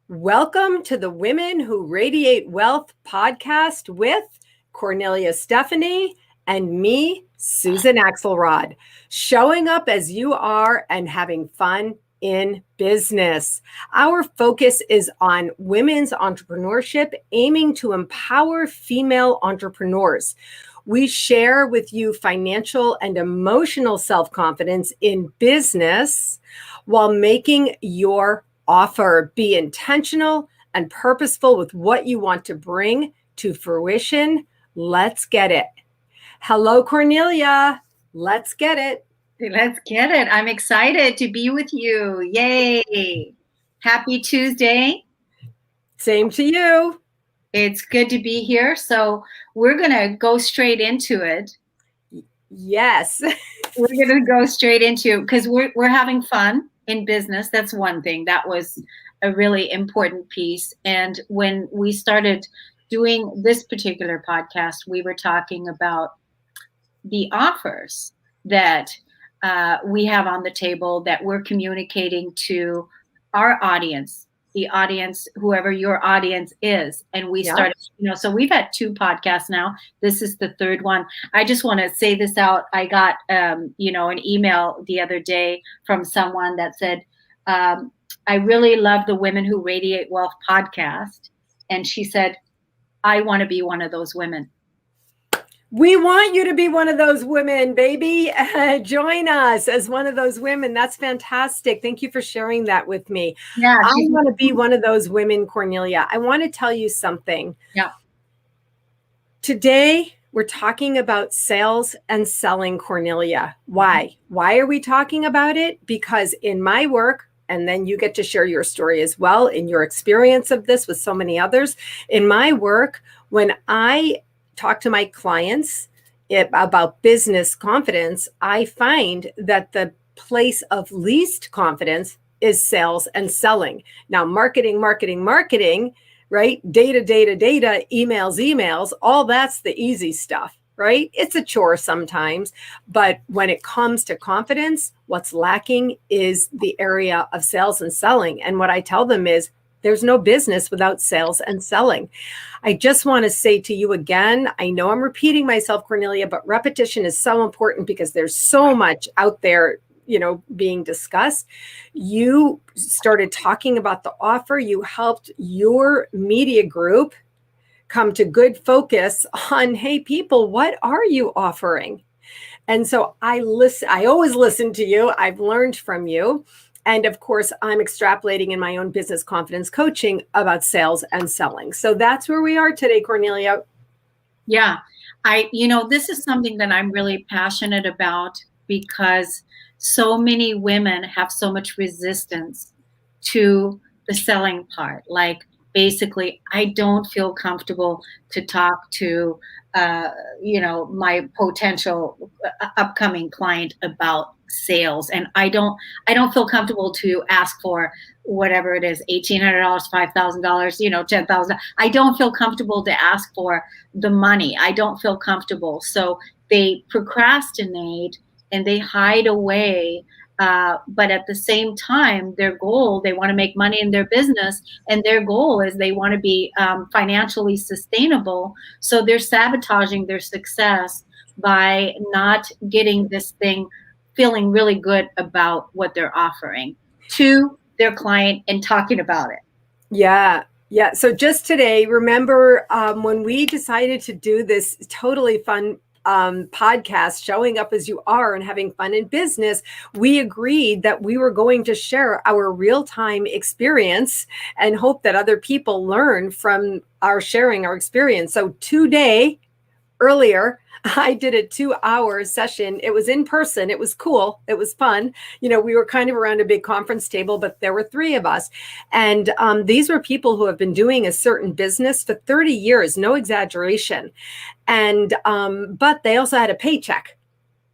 Welcome to the Women Who Radiate Wealth podcast with Kornelia Stephanie and me, Susan Axelrod, showing up as you are and having fun in business. Our focus is on women's entrepreneurship, aiming to empower female entrepreneurs. We share with you financial and emotional self-confidence in business while making your offer. Be intentional and purposeful with what you want to bring to fruition. Let's get it. Hello, Kornelia. Let's get it. Let's get it. I'm excited to be with you. Yay. Happy Tuesday. Same to you. It's good to be here. So we're going to go straight into it. Yes. We're going to go straight into, because we're having fun in business. That's one thing. That was a really important piece. And when we started doing this particular podcast, we were talking about the offers that we have on the table that we're communicating to our audience, the audience, whoever your audience is. And we started, so we've had 2 podcasts now. This is the 3rd one. I just want to say this out. I got, an email the other day from someone that said, I really love the Women Who Radiate Wealth podcast. And she said, I want to be one of those women. We want you to be one of those women, baby. Join us as one of those women. That's fantastic. Thank you for sharing that with me. Yeah, I want to be one of those women, Kornelia. I want to tell you something. Yeah. Today, we're talking about sales and selling, Kornelia. Why? Why are we talking about it? Because in my work, and then you get to share your story as well in your experience of this with so many others. In my work, when I talk to my clients about business confidence, I find that the place of least confidence is sales and selling. Now, marketing, right? Data, emails, all that's the easy stuff, right? It's a chore sometimes. But when it comes to confidence, what's lacking is the area of sales and selling. And what I tell them is, there's no business without sales and selling. I just want to say to you again, I know I'm repeating myself, Kornelia, but repetition is so important because there's so much out there, being discussed. You started talking about the offer. You helped your media group come to good focus on, hey, people, what are you offering? And so I always listen to you. I've learned from you. And of course, I'm extrapolating in my own business confidence coaching about sales and selling. So that's where we are today, Kornelia. Yeah. This is something that I'm really passionate about because so many women have so much resistance to the selling part. Like, basically, I don't feel comfortable to talk to, my potential upcoming client about sales, and I don't feel comfortable to ask for whatever it is, $1,800, $5,000, $10,000. I don't feel comfortable to ask for the money. I don't feel comfortable, so they procrastinate and they hide away. But at the same time, their goal, they want to make money in their business, and their goal is they want to be financially sustainable. So they're sabotaging their success by not getting this thing, feeling really good about what they're offering to their client and talking about it. Yeah. Yeah. So just today, remember when we decided to do this totally fun podcast, showing up as you are and having fun in business, we agreed that we were going to share our real-time experience and hope that other people learn from our sharing our experience. So today, earlier, I did a 2-hour session. It was in person. It was cool. It was fun. We were kind of around a big conference table, but there were 3 of us. And these were people who have been doing a certain business for 30 years, no exaggeration. And but they also had a paycheck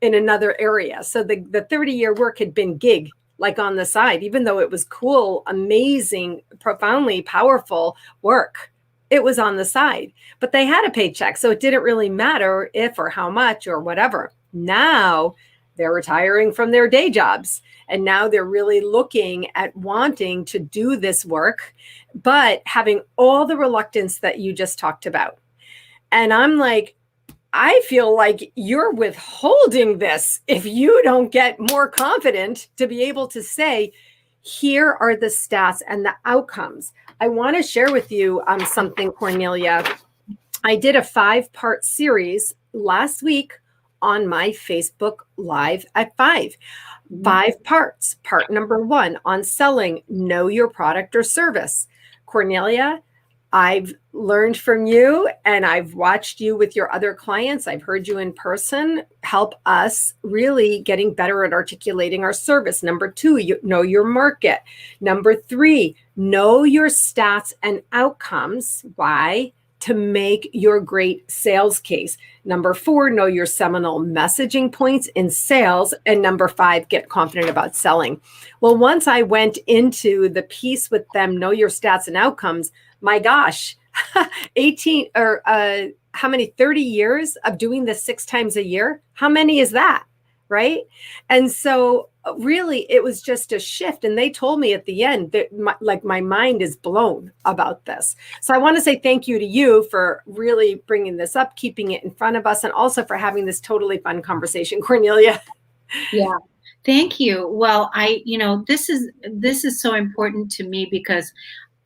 in another area. So the 30-year work had been gig, like on the side, even though it was cool, amazing, profoundly powerful work. It was on the side, but they had a paycheck. So it didn't really matter if or how much or whatever. Now they're retiring from their day jobs. And now they're really looking at wanting to do this work, but having all the reluctance that you just talked about. And I'm like, I feel like you're withholding this if you don't get more confident to be able to say, here are the stats and the outcomes. I want to share with you something, Kornelia. I did a 5-part series last week on my Facebook Live at 5. 5 parts. Part number 1 on selling, know your product or service. Kornelia, I've learned from you and I've watched you with your other clients. I've heard you in person help us really getting better at articulating our service. Number 2, you know your market. Number 3, know your stats and outcomes. Why? To make your great sales case. Number 4, know your seminal messaging points in sales. And number 5, get confident about selling. Well, once I went into the piece with them, know your stats and outcomes, my gosh, 18 or how many, 30 years of doing this 6 times a year? How many is that? Right? And so really it was just a shift. And they told me at the end that my mind is blown about this. So I want to say thank you to you for really bringing this up, keeping it in front of us, and also for having this totally fun conversation, Kornelia. Yeah. Thank you. Well, this is so important to me because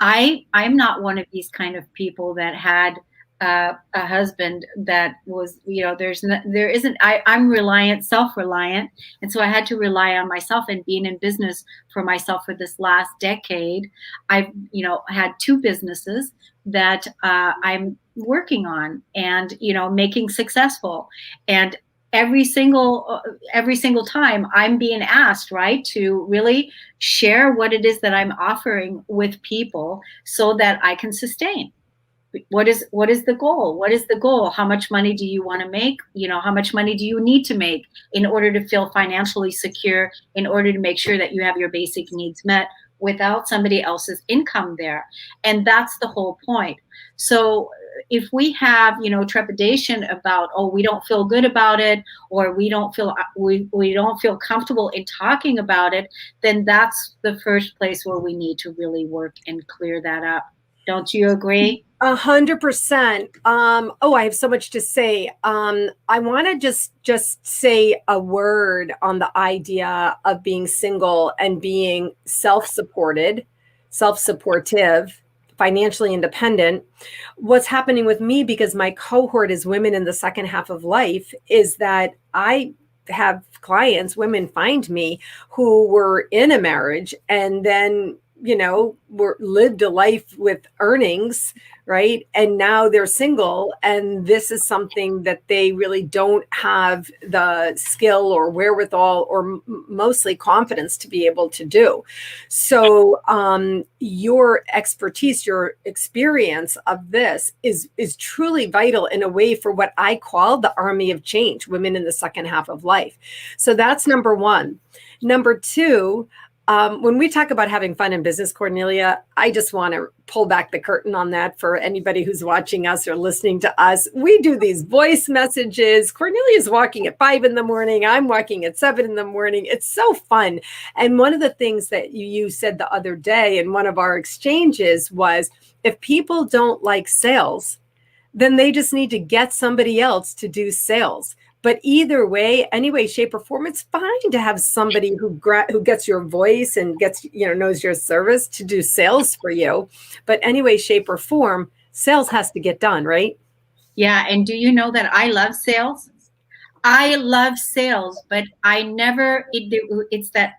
I'm not one of these kind of people that had a husband that was, I'm reliant, self-reliant. And so I had to rely on myself, and being in business for myself for this last decade. I've, had 2 businesses that I'm working on and, making successful. And every single time I'm being asked, right, to really share what it is that I'm offering with people so that I can sustain. What is the goal? What is the goal? How much money do you want to make? How much money do you need to make in order to feel financially secure, in order to make sure that you have your basic needs met without somebody else's income there? And that's the whole point. So if we have, trepidation about, we don't feel good about it, or we don't feel comfortable in talking about it, then that's the first place where we need to really work and clear that up. Don't you agree? 100%. I have so much to say. I want to just say a word on the idea of being single and being self-supported, self-supportive, financially independent. What's happening with me, because my cohort is women in the second half of life, is that I have clients, women find me, who were in a marriage and then lived a life with earnings, right? And now they're single, and this is something that they really don't have the skill or wherewithal or mostly confidence to be able to do. So your expertise, your experience of this is truly vital in a way for what I call the army of change, women in the second half of life. So that's number 1. Number 2, when we talk about having fun in business, Kornelia, I just want to pull back the curtain on that for anybody who's watching us or listening to us. We do these voice messages. Kornelia's walking at 5 in the morning. I'm walking at 7 in the morning. It's so fun. And one of the things that you said the other day in one of our exchanges was, if people don't like sales, then they just need to get somebody else to do sales. But either way, any way, shape, or form, it's fine to have somebody who gets your voice and knows your service to do sales for you. But any way, shape, or form, sales has to get done, right? Yeah. And do you know that I love sales? I love sales, but I never, it's that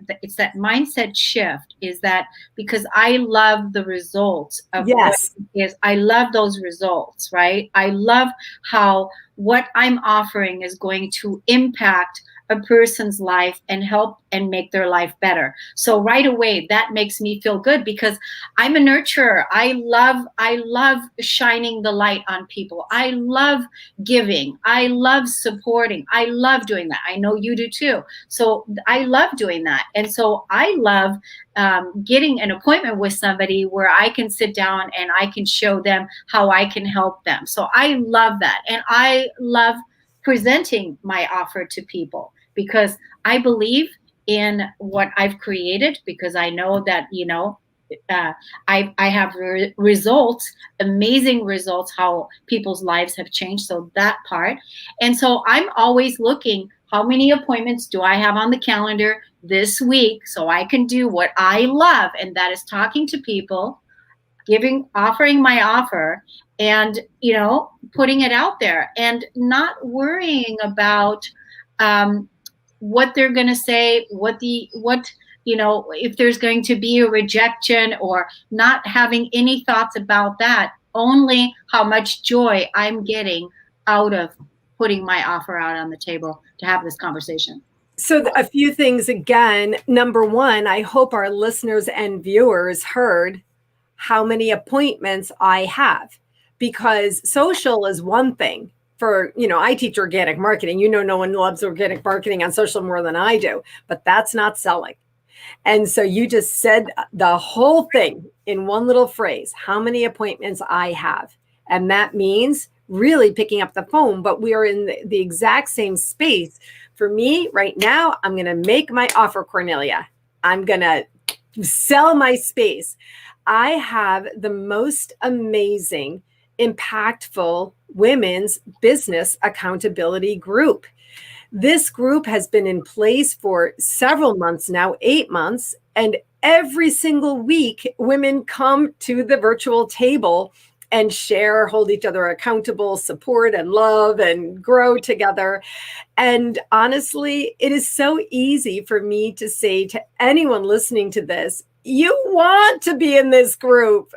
mindset shift, is that because I love the results of yes. what it is. I love those results, right? I love how what I'm offering is going to impact a person's life and help and make their life better. So right away, that makes me feel good because I'm a nurturer. I love shining the light on people. I love giving. I love supporting. I love doing that. I know you do too. So I love doing that. And so I love getting an appointment with somebody where I can sit down and I can show them how I can help them. So I love that. And I love presenting my offer to people because I believe in what I've created because I know that, I have results, amazing results, how people's lives have changed. So that part. And so I'm always looking, how many appointments do I have on the calendar this week so I can do what I love, and that is talking to people, offering my offer, and putting it out there and not worrying about what they're going to say, if there's going to be a rejection, or not having any thoughts about that, only how much joy I'm getting out of putting my offer out on the table to have this conversation. So a few things again. Number one, I hope our listeners and viewers heard how many appointments I have, because social is one thing. I teach organic marketing. No one loves organic marketing on social more than I do, but that's not selling. And so you just said the whole thing in one little phrase, how many appointments I have. And that means really picking up the phone, but we are in the exact same space. For me right now, I'm going to make my offer, Kornelia. I'm going to sell my space. I have the most amazing, impactful women's business accountability group. This group has been in place for several months now, 8 months, and every single week, women come to the virtual table and share, hold each other accountable, support and love, and grow together. And honestly, it is so easy for me to say to anyone listening to this, you want to be in this group,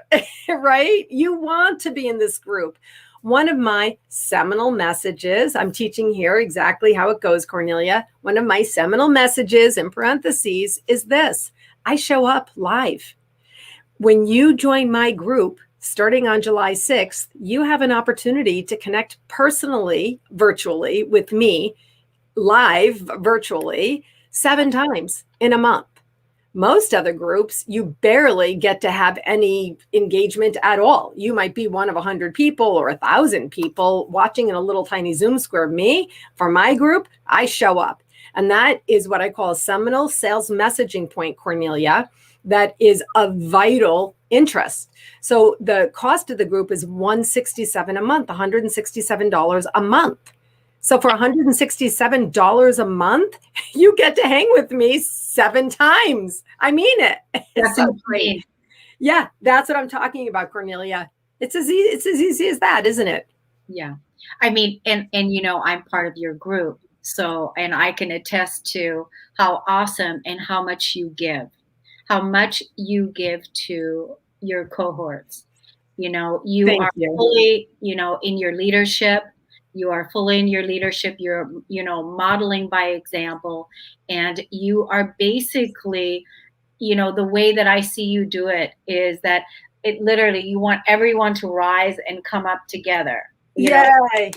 right? You want to be in this group. One of my seminal messages, I'm teaching here exactly how it goes, Kornelia. One of my seminal messages in parentheses is this: I show up live. When you join my group, starting on July 6th, you have an opportunity to connect personally, virtually with me, live virtually, 7 times in a month. Most other groups, you barely get to have any engagement at all. You might be one of 100 people or 1,000 people watching in a little tiny Zoom square. Me, for my group, I show up. And that is what I call a seminal sales messaging point, Kornelia, that is of vital interest. So the cost of the group is $167 a month, $167 a month. So for $167 a month, you get to hang with me 7 times. I mean it. That's so great. Yeah, that's what I'm talking about, Kornelia. It's as easy as that, isn't it? Yeah. I mean, and I'm part of your group. So, and I can attest to how awesome and how much you give to your cohorts. You are fully, in your leadership. You are fully in your leadership. You're, modeling by example. And you are basically, the way that I see you do it is that it literally, you want everyone to rise and come up together. Yay.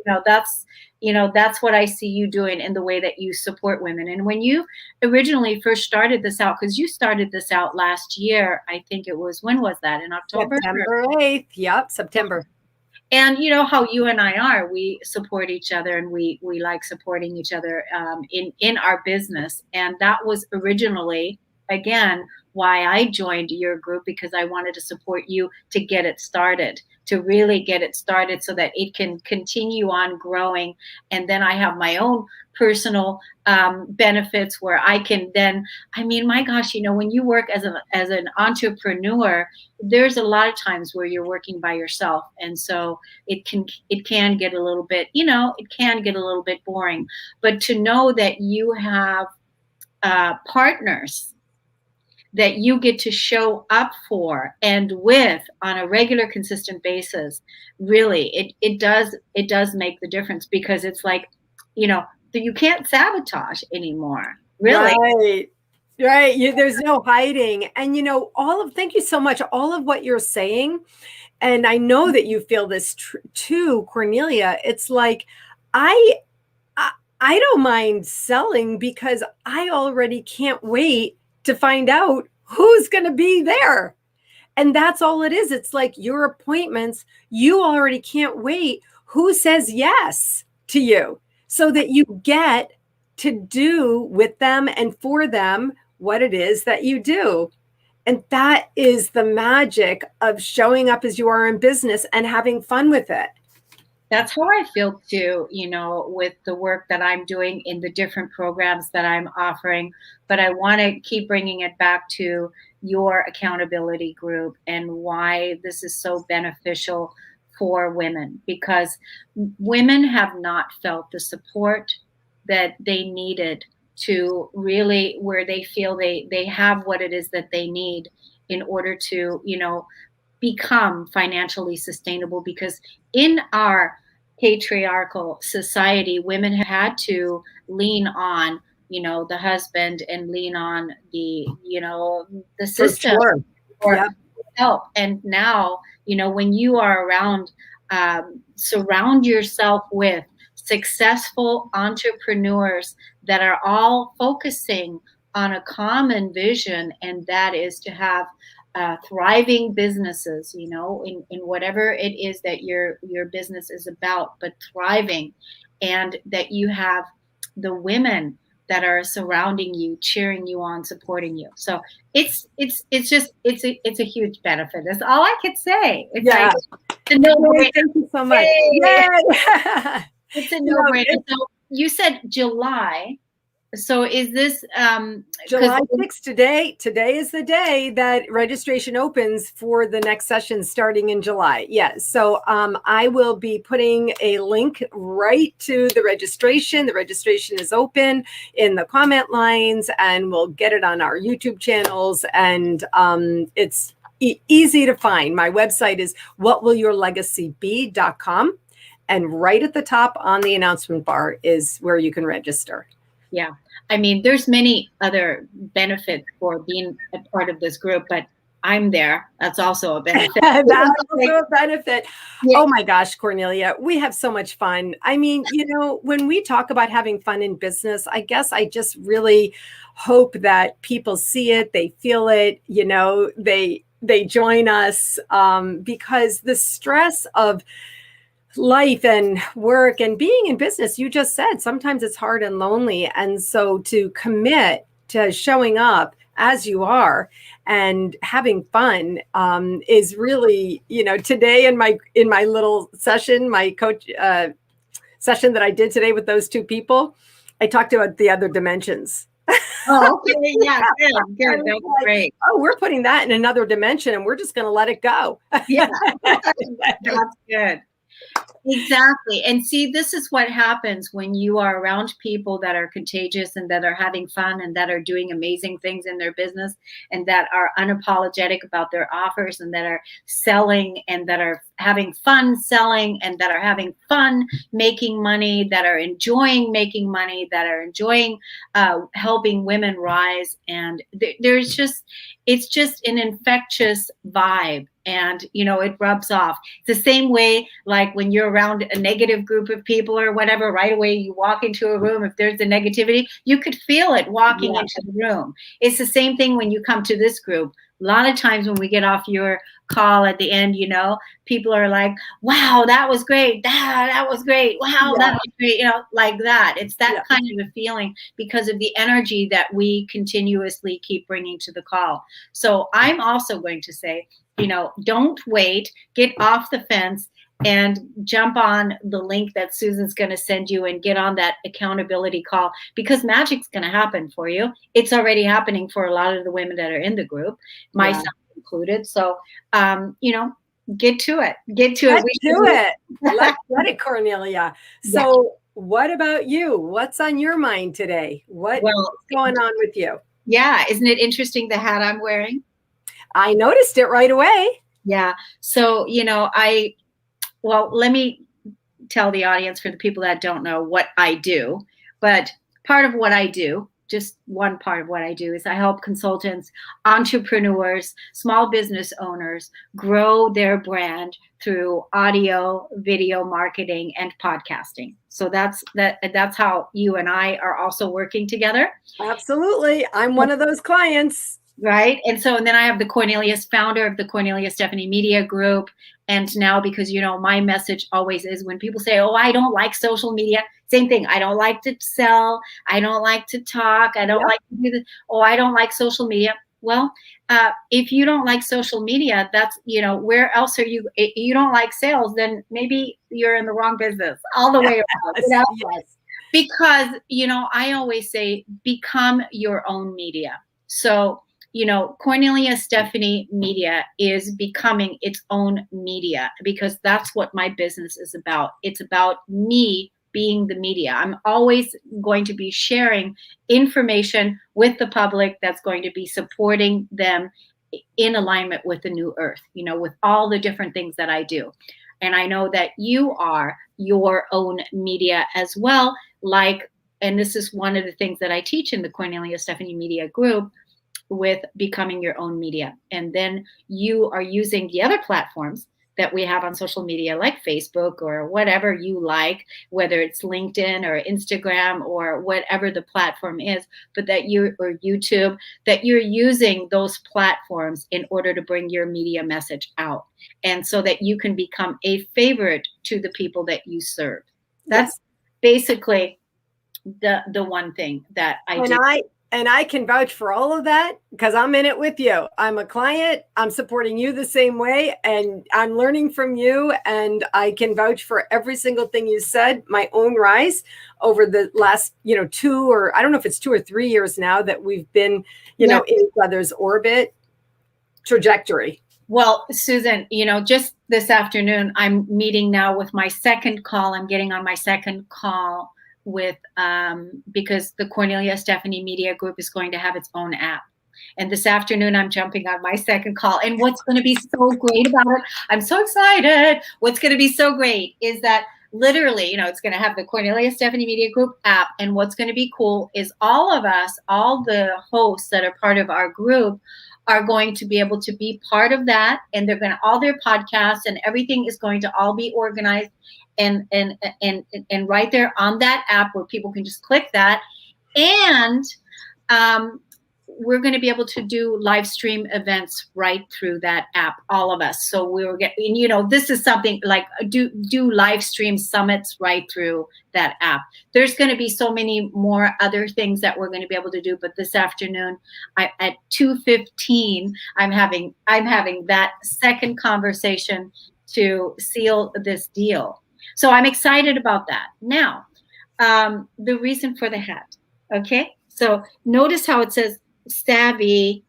That's what I see you doing in the way that you support women. And when you originally first started this out, because you started this out last year, I think it was, when was that? In October? September 8th. Yep, September. And you know how you and I are, we support each other, and we like supporting each other in our business. And that was originally, again, why I joined your group, because I wanted to support you to get it started, to really get it started so that it can continue on growing. And then I have my own personal benefits where I can then, my gosh, when you work as an entrepreneur, there's a lot of times where you're working by yourself. And so it can get a little bit, boring. But to know that you have partners that you get to show up for and with on a regular, consistent basis, really, it does make the difference, because it's like, you can't sabotage anymore, really. Right. There's no hiding. And, thank you so much. All of what you're saying, and I know that you feel this too, Kornelia, it's like, I don't mind selling, because I already can't wait to find out who's going to be there. And that's all it is. It's like your appointments, you already can't wait who says yes to you, so that you get to do with them and for them what it is that you do. And that is the magic of showing up as you are in business and having fun with it. That's how I feel too, with the work that I'm doing in the different programs that I'm offering. But I want to keep bringing it back to your accountability group and why this is so beneficial for women, because women have not felt the support that they needed to really, where they feel they have what it is that they need in order to, become financially sustainable. Because in our patriarchal society, women had to lean on, the husband, and lean on the For system sure. for Yep. help. And now, when you are around, surround yourself with successful entrepreneurs that are all focusing on a common vision, and that is to have thriving businesses, in whatever it is that your business is about, but thriving, and that you have the women that are surrounding you, cheering you on, supporting you. So it's a huge benefit. That's all I could say. It's Yeah. a no-brainer. Thank you so much. Yay! It's a no-brainer. So you said July. So is this July 6th today? Today is the day that registration opens for the next session starting in July. Yes. So I will be putting a link right to the registration. The registration is open in the comment lines, and we'll get it on our YouTube channels. And it's easy to find. My website is whatwillyourlegacybe.com. And right at the top on the announcement bar is where you can register. Yeah. I mean, there's many other benefits for being a part of this group, but I'm there. That's also a benefit. That's also a benefit. Yeah. Oh my gosh, Kornelia, we have so much fun. I mean, when we talk about having fun in business, I guess I just really hope that people see it, they feel it, they join us, because the stress of life and work and being in business, you just said, sometimes it's hard and lonely. And so to commit to showing up as you are and having fun is really, today in my little session, my coach session that I did today with those two people, I talked about the other dimensions. Oh, okay. Yeah, good. That's great. Oh, we're putting that in another dimension and we're just going to let it go. Yeah, that's good. Exactly. And see, this is what happens when you are around people that are contagious and that are having fun and that are doing amazing things in their business and that are unapologetic about their offers and that are selling and that are having fun selling and that are having fun making money, that are enjoying making money, that are enjoying helping women rise. And it's just an infectious vibe. And, it rubs off. It's the same way, like when you're around a negative group of people or whatever, right away you walk into a room, if there's a negativity, you could feel it walking into the room. It's the same thing when you come to this group. A lot of times when we get off your call at the end, people are like, wow, that was great. That was great. Wow, that was great. Like that. It's that kind of a feeling because of the energy that we continuously keep bringing to the call. So I'm also going to say, don't wait, get off the fence and jump on the link that Susan's going to send you and get on that accountability call, because magic's going to happen for you. It's already happening for a lot of the women that are in the group, myself included. So, get to it. Let's do it. Let's get it, Kornelia. So what about you? What's on your mind today? What's going on with you? Yeah. Isn't it interesting the hat I'm wearing? I noticed it right away. Yeah. So, let me tell the audience, for the people that don't know what I do, but part of what I do, just one part of what I do, is I help consultants, entrepreneurs, small business owners grow their brand through audio, video marketing, and podcasting. So that's how you and I are also working together. Absolutely. I'm one of those clients. right? And so, and then I have the Cornelius, founder of the Cornelia Stephanie Media Group. And now, because, you know, my message always is when people say, oh, I don't like social media, same thing. I don't like to sell. I don't like to talk. I don't like to do this. Oh, I don't like social media. Well, if you don't like social media, that's, you know, where else are you? You don't like sales, then maybe you're in the wrong business all the way around. You know? Yes. Because, you know, I always say, become your own media. So, you know, Cornelia Stephanie Media is becoming its own media, because that's what my business is about. It's about me being the media. I'm always going to be sharing information with the public that's going to be supporting them in alignment with the new earth, you know, with all the different things that I do. And I know that you are your own media as well. Like, and this is one of the things that I teach in the Cornelia Stephanie Media Group, with becoming your own media. And then you are using the other platforms that we have on social media, like Facebook or whatever you like, whether it's LinkedIn or Instagram or whatever the platform is, but that you, or YouTube, that you're using those platforms in order to bring your media message out. And so that you can become a favorite to the people that you serve. That's basically the one thing that I do. And I can vouch for all of that, because I'm in it with you. I'm a client. I'm supporting you the same way, and I'm learning from you. And I can vouch for every single thing you said. My own rise over the last, you know, 2 or I don't know if it's 2 or 3 years now that we've been, you know, in each other's orbit trajectory. Well, Susan, you know, just this afternoon, I'm meeting now with my second call. I'm getting on my second call with because the Cornelia Stephanie Media Group is going to have its own app. And this afternoon, I'm jumping on my second call. And what's going to be so great about it, I'm so excited. What's going to be so great is that literally, you know, it's going to have the Cornelia Stephanie Media Group app. And what's going to be cool is all of us, all the hosts that are part of our group, are going to be able to be part of that. And they're going to, all their podcasts and everything is going to all be organized and right there on that app, where people can just click that. And we're going to be able to do live stream events right through that app, all of us. So we were getting, you know, this is something like do live stream summits right through that app. There's going to be so many more other things that we're going to be able to do. But this afternoon, at 2:15, I'm having that second conversation to seal this deal. So I'm excited about that. Now, the reason for the hat. Okay, so notice how it says savvy.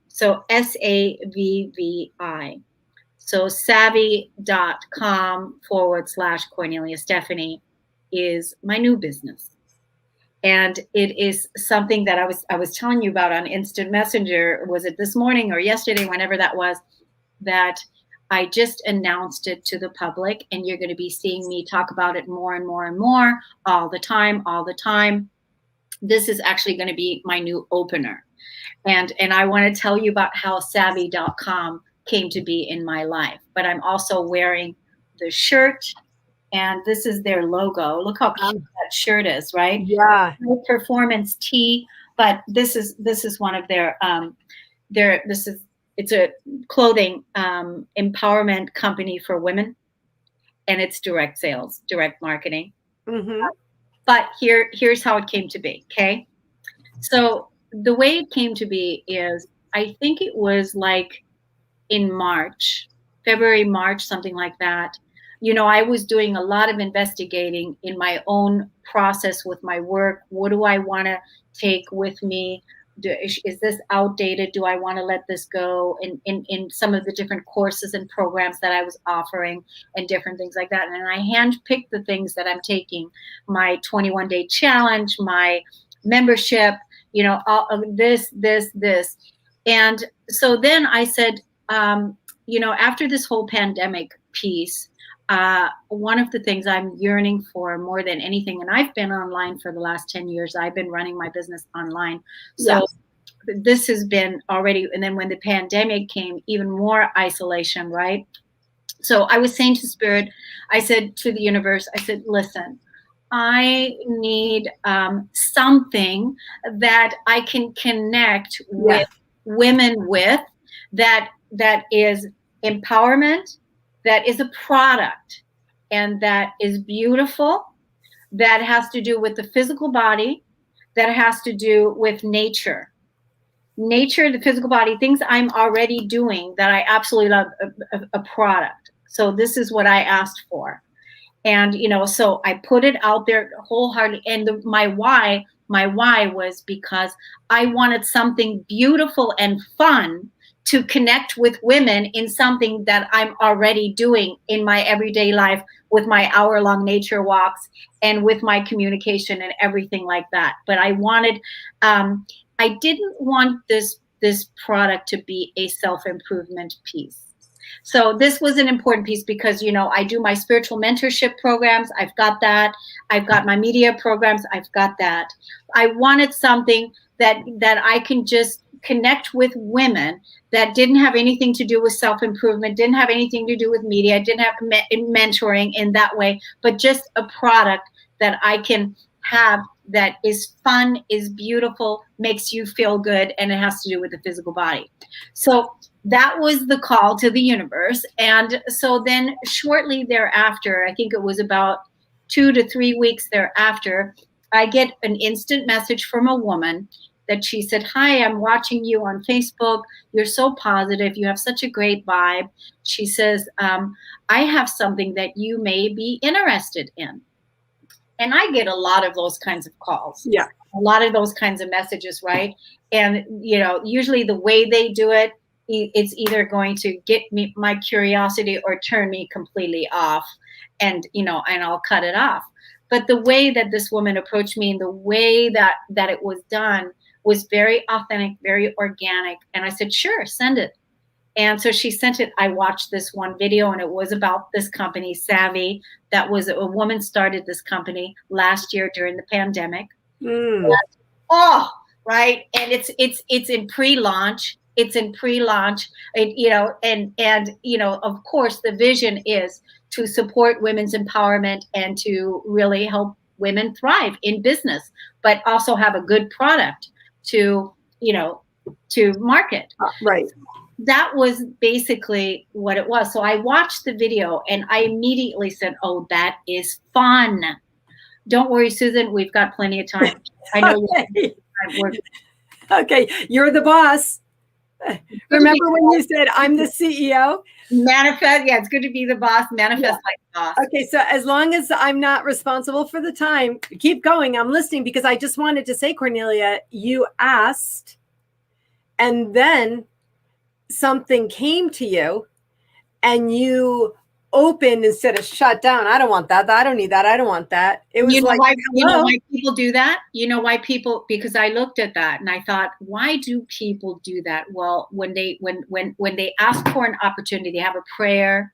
So SAVVI. So savvy.com/Cornelia Stephanie is my new business. And it is something that I was telling you about on Instant Messenger. Was it this morning or yesterday, whenever that was, that I just announced it to the public, and you're going to be seeing me talk about it more and more and more all the time. This is actually going to be my new opener. And I want to tell you about how savvy.com came to be in my life. But I'm also wearing the shirt, and this is their logo. Look how cute that shirt is, right? Yeah. Performance tee, but this is one of their it's a clothing empowerment company for women, and it's direct sales, direct marketing. Mm-hmm. But here's how it came to be. Okay, so the way it came to be is, I think it was like in February, March, something like that. You know, I was doing a lot of investigating in my own process with my work. What do I want to take with me? Is this outdated? Do I want to let this go? In some of the different courses and programs that I was offering and different things like that. And I handpicked the things that I'm taking, my 21-day challenge, my membership, you know, all of this. And so then I said, you know, after this whole pandemic piece, one of the things I'm yearning for more than anything, and I've been online for the last 10 years, I've been running my business online. So this has been already, and then when the pandemic came, even more isolation, right? So I was saying to Spirit, I said to the universe, I said, listen, I need something that I can connect with women with, that is empowerment, that is a product, and that is beautiful, that has to do with the physical body, that has to do with nature. Nature, the physical body, things I'm already doing that I absolutely love, a product. So this is what I asked for. And, so I put it out there wholeheartedly. And my why was because I wanted something beautiful and fun to connect with women in something that I'm already doing in my everyday life, with my hour-long nature walks and with my communication and everything like that. But I wanted, I didn't want this product to be a self-improvement piece. So this was an important piece because, I do my spiritual mentorship programs. I've got that. I've got my media programs. I've got that. I wanted something that I can just connect with women, that didn't have anything to do with self-improvement, didn't have anything to do with media, didn't have mentoring in that way, but just a product that I can have that is fun, is beautiful, makes you feel good, and it has to do with the physical body. So that was the call to the universe. And so then shortly thereafter, I think it was about 2 to 3 weeks thereafter, I get an instant message from a woman that she said, "Hi, I'm watching you on Facebook. You're so positive. You have such a great vibe." She says, "I have something that you may be interested in." And I get a lot of those kinds of calls. Yeah. A lot of those kinds of messages, right? And, usually the way they do it, it's either going to get me my curiosity or turn me completely off, and I'll cut it off. But the way that this woman approached me, and the way that it was done, was very authentic, very organic. And I said, "Sure, send it." And so she sent it. I watched this one video, and it was about this company, Savvy. That was a woman started this company last year during the pandemic. Right. And it's in pre-launch. It's in pre-launch, of course, the vision is to support women's empowerment and to really help women thrive in business, but also have a good product to market. Right. That was basically what it was. So I watched the video and I immediately said, "Oh, that is fun. Don't worry, Susan, we've got plenty of time." I know. Okay, you're the boss. Remember when you said, "I'm the CEO"? Manifest. Yeah, it's good to be the boss. Manifest like the boss. Okay, so as long as I'm not responsible for the time, keep going. I'm listening, because I just wanted to say, Kornelia, you asked, and then something came to you, and you opened instead of shut down. I don't want that. I don't need that. I don't want that. It was why people do that? Because I looked at that and I thought, why do people do that? Well, when they ask for an opportunity, they have a prayer,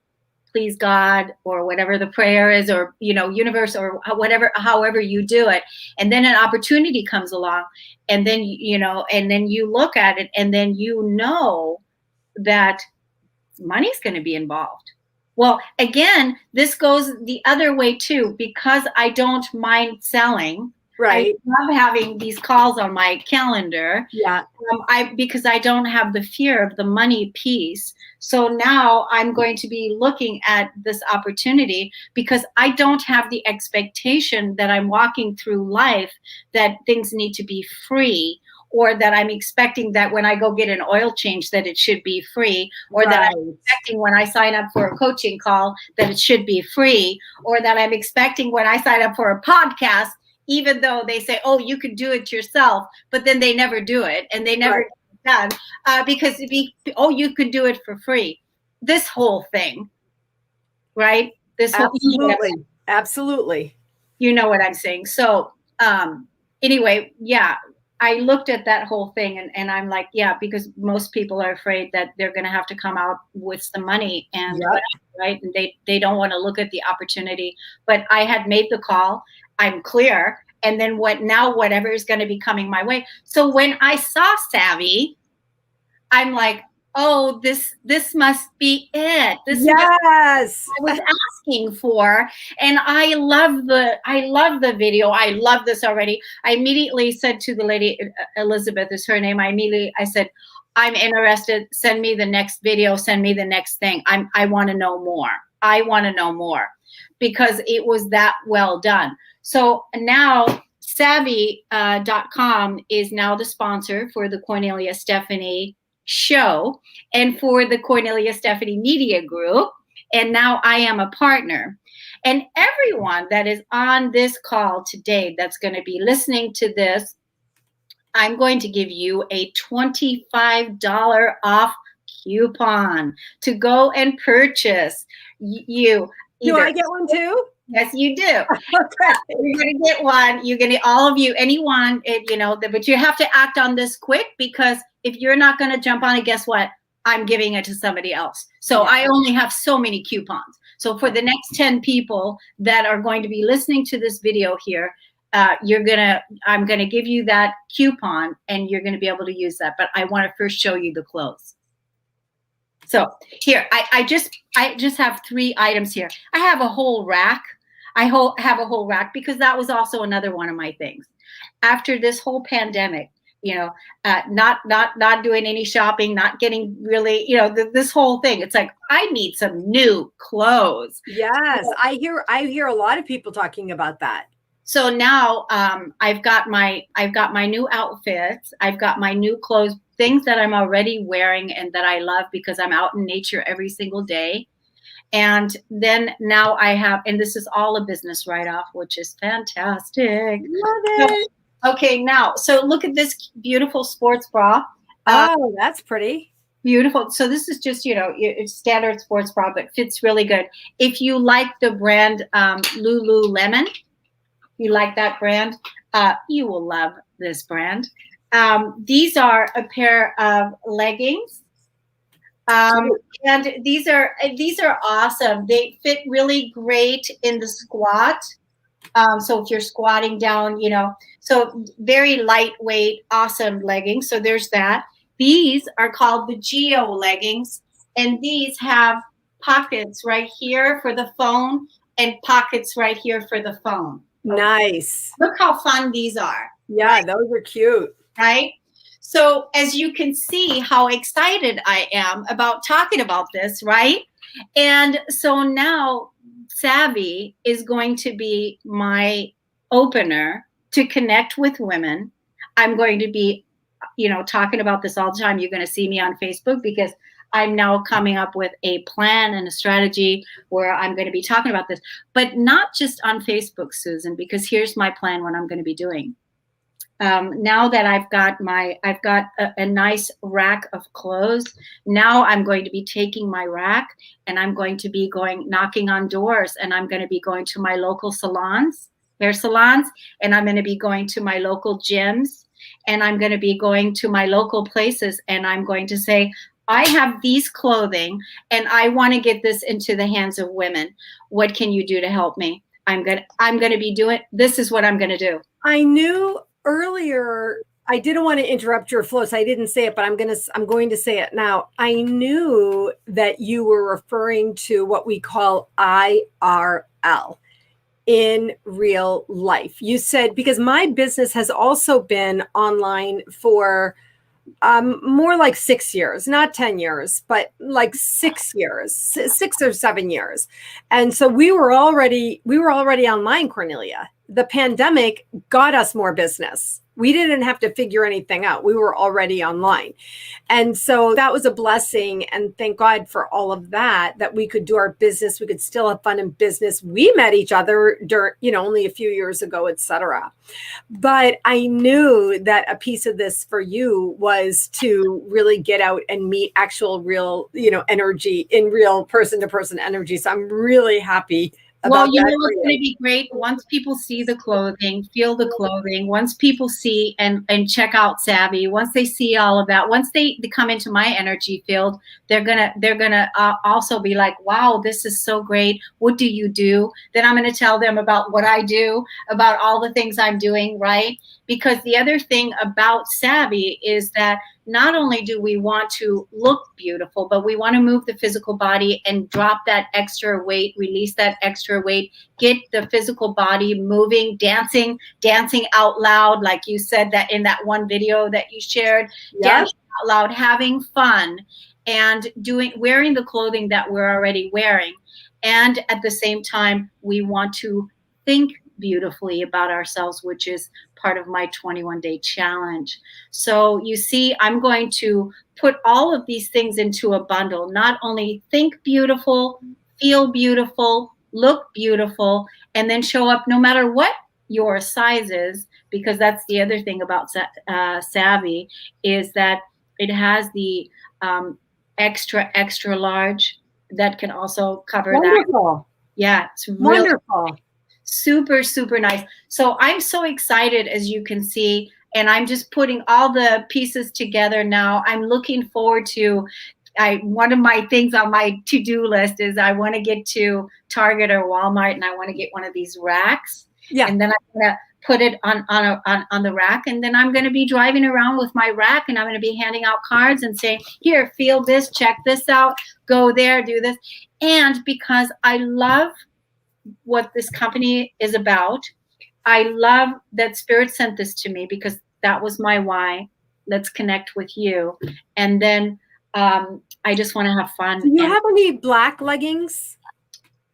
please God, or whatever the prayer is, or universe, or whatever, however you do it, and then an opportunity comes along, and then you look at it, and then that money's going to be involved. Well, again, this goes the other way too, because I don't mind selling. Right. I love having these calls on my calendar. Yeah. Because I don't have the fear of the money piece. So now I'm going to be looking at this opportunity because I don't have the expectation that I'm walking through life that things need to be free, or that I'm expecting that when I go get an oil change that it should be free, or that I'm expecting when I sign up for a coaching call that it should be free, or that I'm expecting when I sign up for a podcast, even though they say, "Oh, you could do it yourself," but then they never do it, and they never get it done because you could do it for free. This whole thing, right? Absolutely. You know what I'm saying? So anyway, yeah. I looked at that whole thing and I'm like, yeah, because most people are afraid that they're going to have to come out with some money and right. And they don't want to look at the opportunity, but I had made the call. I'm clear. And then whatever is going to be coming my way. So when I saw Savvy, I'm like, oh, this must be it. This is Yes. what I was asking for. And I love the video. I love this already. I immediately said to the lady, Elizabeth is her name. I said, I'm interested. Send me the next video. Send me the next thing. I want to know more. I want to know more, because it was that well done. So now savvy.com is now the sponsor for the Kornelia Stephanie show and for the Kornelia Stephanie Media Group. And now I am a partner. And everyone that is on this call today that's going to be listening to this, I'm going to give you a $25 off coupon to go and purchase. Do I get one too? Yes, you do. Okay. You're going to get one. You're going to, all of you, anyone, but you have to act on this quick, because if you're not going to jump on it, guess what? I'm giving it to somebody else. So I only have so many coupons. So for the next 10 people that are going to be listening to this video here, I'm going to give you that coupon and you're going to be able to use that. But I want to first show you the clothes. So here, I just have 3 items here. I have a whole rack. Have a whole rack because that was also another one of my things. After this whole pandemic, not doing any shopping, not getting really, this whole thing. It's like, I need some new clothes. Yes, I hear a lot of people talking about that. So now I've got my new outfits. I've got my new clothes, things that I'm already wearing and that I love because I'm out in nature every single day. And then now I have, and this is all a business write-off, which is fantastic. Love it. Okay, now, so look at this beautiful sports bra. Oh, that's pretty. Beautiful. So this is just, it's standard sports bra, but fits really good. If you like the brand Lululemon, you like that brand, you will love this brand. These are a pair of leggings. And these are awesome. They fit really great in the squat. So if you're squatting down, so very lightweight, awesome leggings. So there's that. These are called the Geo leggings. And these have pockets right here for the phone and pockets right here for the phone. Nice. Look how fun these are. Yeah, right? Those are cute. Right? So as you can see how excited I am about talking about this, right? And so now Savvy is going to be my opener to connect with women. I'm going to be, talking about this all the time. You're going to see me on Facebook because I'm now coming up with a plan and a strategy where I'm going to be talking about this, but not just on Facebook, Susan, because here's my plan, what I'm going to be doing. Now that I've got a nice rack of clothes, now I'm going to be taking my rack and I'm going to be knocking on doors, and I'm going to be going to my local salons, hair salons, and I'm going to be going to my local gyms, and I'm going to be going to my local places, and I'm going to say, I have these clothing and I want to get this into the hands of women. What can you do to help me? I'm going to be doing, this is what I'm going to do. I knew earlier, I didn't want to interrupt your flow, so I didn't say it, but I'm going to say it now. I knew that you were referring to what we call IRL, in real life. You said, because my business has also been online for more like 6 years, not 10 years, but like 6 years, 6 or 7 years. And so we were already online, Kornelia. The pandemic got us more business. We didn't have to figure anything out. We were already online. And so that was a blessing. And thank God for all of that we could do our business. We could still have fun in business. We met each other during, only a few years ago, etc. But I knew that a piece of this for you was to really get out and meet actual real, energy, in real person to person energy. So I'm really happy. Well, it's going to be great once people see the clothing, feel the clothing, once people see and check out Savvy, once they see all of that, once they come into my energy field, they're gonna also be like, wow, this is so great. What do you do? Then I'm going to tell them about what I do, about all the things I'm doing, right? because the other thing about Savvy is that not only do we want to look beautiful, but we want to move the physical body and drop that extra weight, release that extra weight, get the physical body moving, dancing out loud, like you said that in that one video that you shared, dancing out loud, having fun, and wearing the clothing that we're already wearing. And at the same time, we want to think beautifully about ourselves, which is part of my 21-day challenge. So you see, I'm going to put all of these things into a bundle. Not only think beautiful, feel beautiful, look beautiful, and then show up no matter what your size is, because that's the other thing about Savvy, is that it has the extra large that can also cover Wonderful. that. Yeah, it's really wonderful. Super nice. So I'm so excited, as you can see, and I'm just putting all the pieces together now. I'm looking forward to, one of my things on my to-do list is I want to get to Target or Walmart, and I want to get one of these racks. Yeah. And then I'm going to put it on the rack, and then I'm going to be driving around with my rack, and I'm going to be handing out cards and saying, here, feel this, check this out, go there, do this. And because I love what this company is about, I love that Spirit sent this to me, because that was my why. Let's connect with you. And then I just want to have fun. Do you have any black leggings?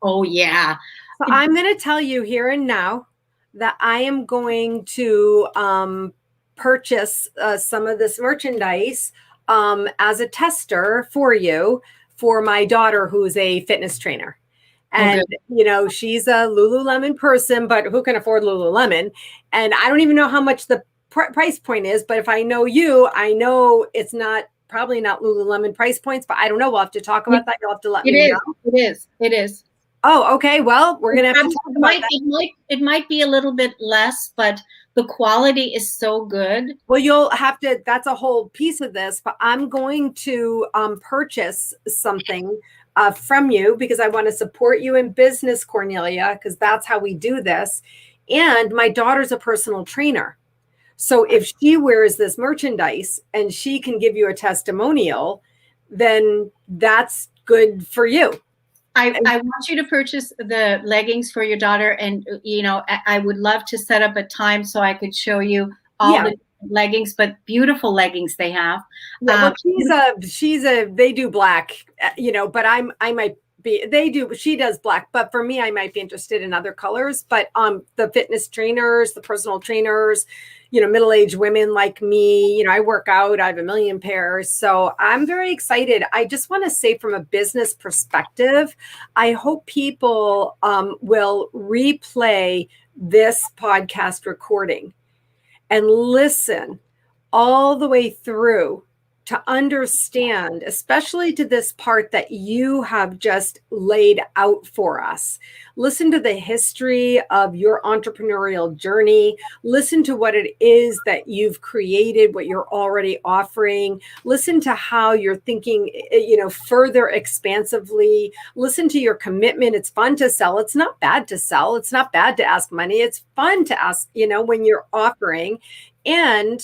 Oh, yeah. So I'm going to tell you here and now that I am going to purchase some of this merchandise as a tester for you, for my daughter, who's a fitness trainer. And, you know, she's a Lululemon person, but who can afford Lululemon? And I don't even know how much the price point is. But if I know you, I know it's probably not Lululemon price points, but I don't know. We'll have to talk about that. You'll have to let me know. It is. Oh, okay. Well, we're going to have to talk about that. It might be a little bit less, but the quality is so good. Well, you'll have to, that's a whole piece of this, but I'm going to purchase something from you, because I want to support you in business, Kornelia, because that's how we do this. And my daughter's a personal trainer. So if she wears this merchandise and she can give you a testimonial, then that's good for you. I want you to purchase the leggings for your daughter. And, you know, I would love to set up a time so I could show you all the leggings, but beautiful leggings they have. Yeah, well, they do black, you know, but she does black, but for me, I might be interested in other colors. But the fitness trainers, the personal trainers, you know, middle-aged women like me, you know, I work out, I have a million pairs. So I'm very excited. I just want to say, from a business perspective, I hope people will replay this podcast recording and listen all the way through to understand, especially to this part that you have just laid out for us. Listen to the history of your entrepreneurial journey. Listen to what it is that you've created, what you're already offering. Listen to how you're thinking, you know, further expansively. Listen to your commitment. It's fun to sell. It's not bad to sell. It's not bad to ask money. It's fun to ask, you know, when you're offering. And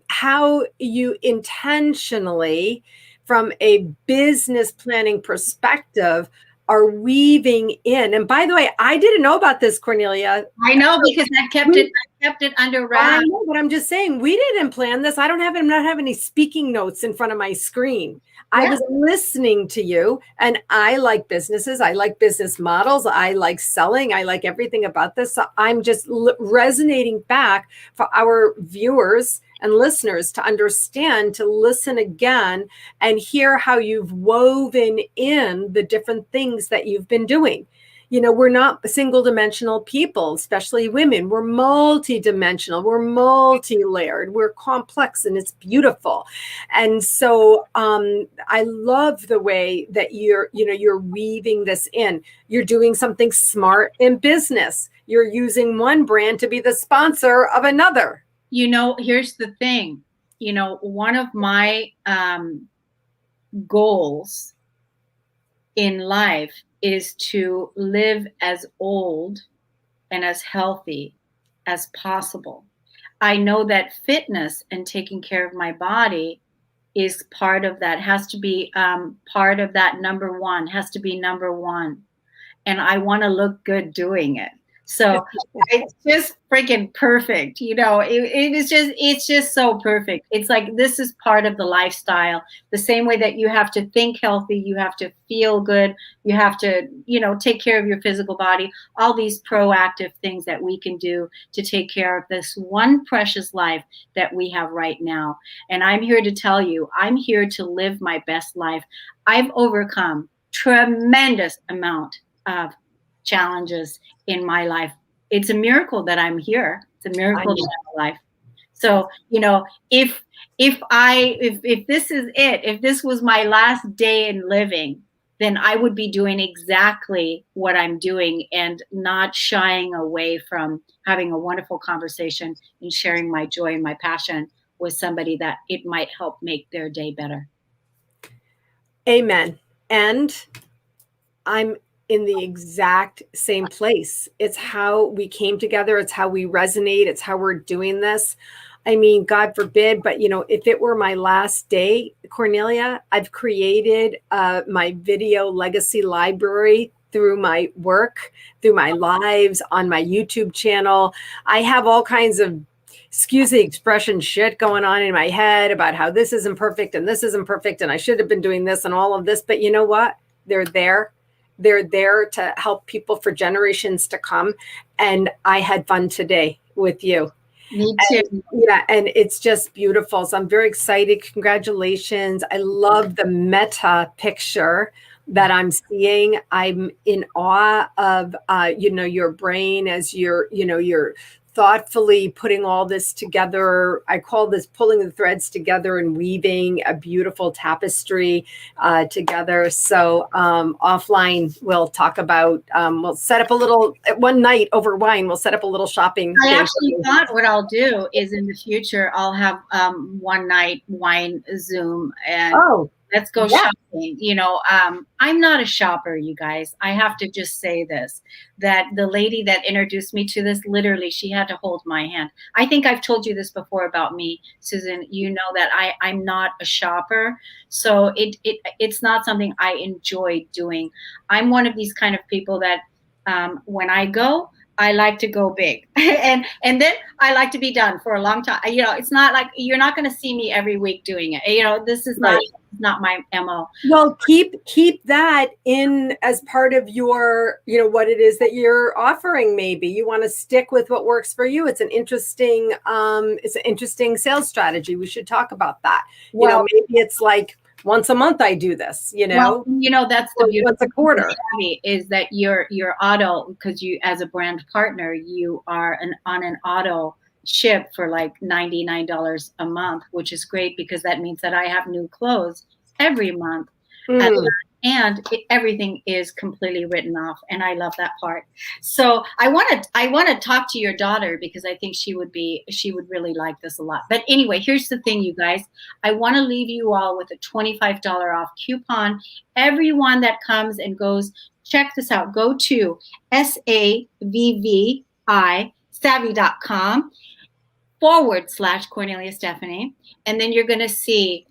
how you intentionally, from a business planning perspective, are weaving in. And by the way, I didn't know about this, Kornelia. I know, because I kept it under wraps. I know, but I'm just saying, we didn't plan this. I'm not having any speaking notes in front of my screen. I was listening to you, and I like businesses. I like business models. I like selling. I like everything about this. So I'm just resonating back for our viewers and listeners to understand, to listen again and hear how you've woven in the different things that you've been doing. You know, we're not single dimensional people, especially women. We're multi-dimensional. We're multi-layered. We're complex, and it's beautiful. And so I love the way that you're weaving this in. You're doing something smart in business. You're using one brand to be the sponsor of another. You know, here's the thing. You know, one of my goals in life is to live as old and as healthy as possible. I know that fitness and taking care of my body is part of that, has to be part of that number one, has to be number one. And I want to look good doing it. So it's just freaking perfect. It's just so perfect. It's like, this is part of the lifestyle. The same way that you have to think healthy, you have to feel good, you have to, take care of your physical body, all these proactive things that we can do to take care of this one precious life that we have right now. And I'm here to tell you, I'm here to live my best life. I've overcome tremendous amount of challenges in my life. It's a miracle that I'm here. It's a miracle that I'm alive. So, if this is it, if this was my last day in living, then I would be doing exactly what I'm doing and not shying away from having a wonderful conversation and sharing my joy and my passion with somebody that it might help make their day better. Amen. And I'm in the exact same place. It's how we came together. It's how we resonate. It's how we're doing this. I mean, God forbid, but if it were my last day, Kornelia, I've created my video legacy library through my work, through my lives, on my YouTube channel. I have all kinds of, excuse the expression, shit going on in my head about how this isn't perfect and this isn't perfect and I should have been doing this and all of this. But you know what? They're there. They're there to help people for generations to come. And I had fun today with you. Me too. And it's just beautiful. So I'm very excited. Congratulations. I love the meta picture that I'm seeing. I'm in awe of, your brain as you're thoughtfully putting all this together. I call this pulling the threads together and weaving a beautiful tapestry together. So offline, we'll talk about, we'll set up a little, one night over wine, we'll set up a little shopping. I actually thought what I'll do is in the future, I'll have one night wine Zoom and let's go shopping. I'm not a shopper, you guys. I have to just say this, that the lady that introduced me to this, literally, she had to hold my hand. I think I've told you this before about me, Susan. You know that I'm not a shopper. So it's not something I enjoy doing. I'm one of these kind of people that when I go, I like to go big and then I like to be done for a long time. It's not like you're not going to see me every week doing it. This is not my MO. Well, keep that in as part of your, what it is that you're offering. Maybe you want to stick with what works for you. It's an interesting sales strategy. We should talk about that. Well, maybe it's like once a month I do this, Well, that's the beauty. Once a quarter is that your auto, because you, as a brand partner, you are on an auto ship for like $99 a month, which is great because that means that I have new clothes every month. And everything is completely written off, and I love that part. So I want to talk to your daughter because I think she would really like this a lot. But anyway, here's the thing, you guys. I want to leave you all with a $25 off coupon. Everyone that comes and goes, check this out. Go to savvy.com/Kornelia Stephanie, and then you're going to see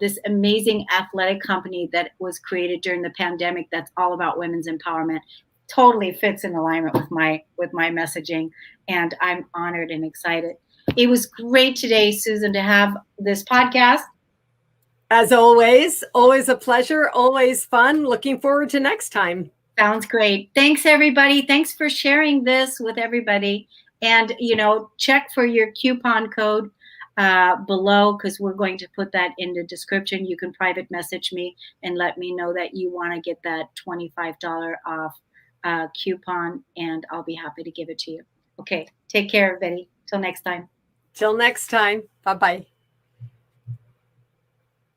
this amazing athletic company that was created during the pandemic that's all about women's empowerment. Totally fits in alignment with my messaging, and I'm honored and excited. It was great today, Susan, to have this podcast. As always a pleasure, always fun. Looking forward to next time. Sounds great. Thanks, everybody. Thanks for sharing this with everybody. And, check for your coupon code below, because we're going to put that in the description. You can private message me and let me know that you want to get that $25 off coupon, and I'll be happy to give it to you. Okay, take care, everybody. Till next time. Bye-bye.